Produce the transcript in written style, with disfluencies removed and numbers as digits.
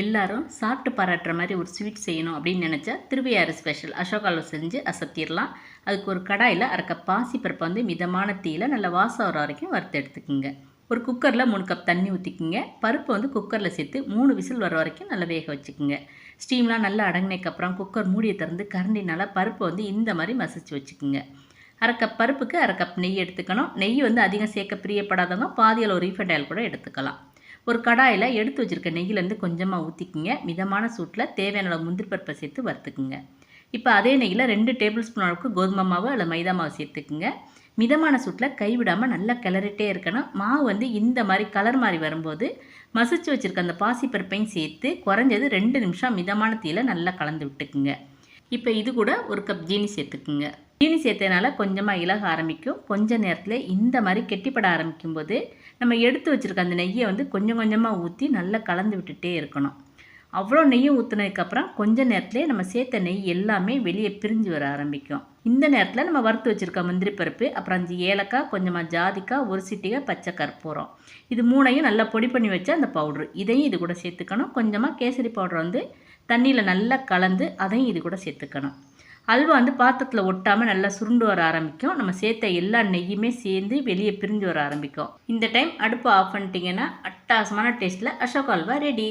எல்லாரும் சாப்பிட்டு பாராட்டுற மாதிரி ஒரு ஸ்வீட் செய்யணும் அப்படின்னு நினச்சா திருவையாறு ஸ்பெஷல் அசோக் அல்வா செஞ்சு அசத்திடலாம். அதுக்கு ஒரு கடாயில் அரை கப் பாசிப்பருப்பை வந்து மிதமான தீயில் நல்லா வாசம் வர வரைக்கும் வறுத்து எடுத்துக்கோங்க. ஒரு குக்கரில் 3 கப் தண்ணி ஊற்றிக்குங்க. பருப்பை வந்து குக்கரில் சேர்த்து 3 விசில் வர வரைக்கும் நல்லா வேக வச்சுக்குங்க. ஸ்டீம்லாம் நல்லா அடங்கினதுக்கப்புறம் குக்கர் மூடியை திறந்து கரண்டினால் பருப்பை வந்து இந்த மாதிரி மசிச்சு வச்சுக்குங்க. அரை கப் பருப்புக்கு அரை கப் நெய் எடுத்துக்கணும். நெய் வந்து அதிகம் சேர்க்க பிரியப்படாதவங்க பாதியில் ஒரு ரீஃபைண்ட் ஆயில் கூட எடுத்துக்கலாம். ஒரு கடாயில் எடுத்து வச்சுருக்க நெய்யிலேருந்து கொஞ்சமாக ஊற்றிக்குங்க. மிதமான சூட்டில் தேவையான அளவு முந்திரி பருப்பை சேர்த்து வறுத்துக்குங்க. இப்போ அதே நெய்யில் 2 டேபிள் ஸ்பூன் அளவுக்கு கோதுமை மாவு அல்லது மைதா மாவு சேர்த்துக்குங்க. மிதமான சூட்டில் கைவிடாமல் நல்லா கிளறிட்டே இருக்கணும். மாவு வந்து இந்த மாதிரி கலர் மாதிரி வரும்போது மசிச்சு வச்சுருக்க அந்த பாசிப்பருப்பையும் சேர்த்து குறைஞ்சது 2 நிமிஷம் மிதமான தீயில் நல்லா கலந்து விட்டுக்குங்க. இப்போ இது கூட ஒரு கப் ஜீனி சேர்த்துக்குங்க. ஜீனி சேர்த்ததுனால கொஞ்சமாக இலக ஆரம்பிக்கும். கொஞ்ச நேரத்தில் இந்த மாதிரி கெட்டிப்பட ஆரம்பிக்கும் போது நம்ம எடுத்து வச்சுருக்க அந்த நெய்யை வந்து கொஞ்சம் கொஞ்சமாக ஊற்றி நல்லா கலந்து விட்டுட்டே இருக்கணும். அவ்வளோ நெய்யை ஊற்றுனதுக்கப்புறம் கொஞ்ச நேரத்துலேயே நம்ம சேர்த்த நெய் எல்லாமே வெளியே பிரிஞ்சு வர ஆரம்பிக்கும். இந்த நேரத்தில் நம்ம வறுத்து வச்சுருக்க முந்திரி பருப்பு, அப்புறம் 5 ஏலக்காய், கொஞ்சமாக ஜாதிக்காய், ஒரு சிட்டிகை பச்சை கற்பூரம், இது 3ஐயும் நல்லா பொடி பண்ணி வச்ச அந்த பவுட்ரு இதையும் இது கூட சேர்த்துக்கணும். கொஞ்சமாக கேசரி பவுடர் வந்து தண்ணியில் நல்லா கலந்து அதையும் இது கூட சேர்த்துக்கணும். அல்வா வந்து பாத்திரத்தில் ஒட்டாமல் நல்லா சுருண்டு வர ஆரம்பிக்கும். நம்ம சேர்த்த எல்லா நெய்யுமே சேர்ந்து வெளியே பிரிஞ்சு வர ஆரம்பிக்கும். இந்த டைம் அடுப்பு ஆஃப் பண்ணிட்டீங்கன்னா அட்டகாசமான டேஸ்ட்டில் அசோக் அல்வா ரெடி.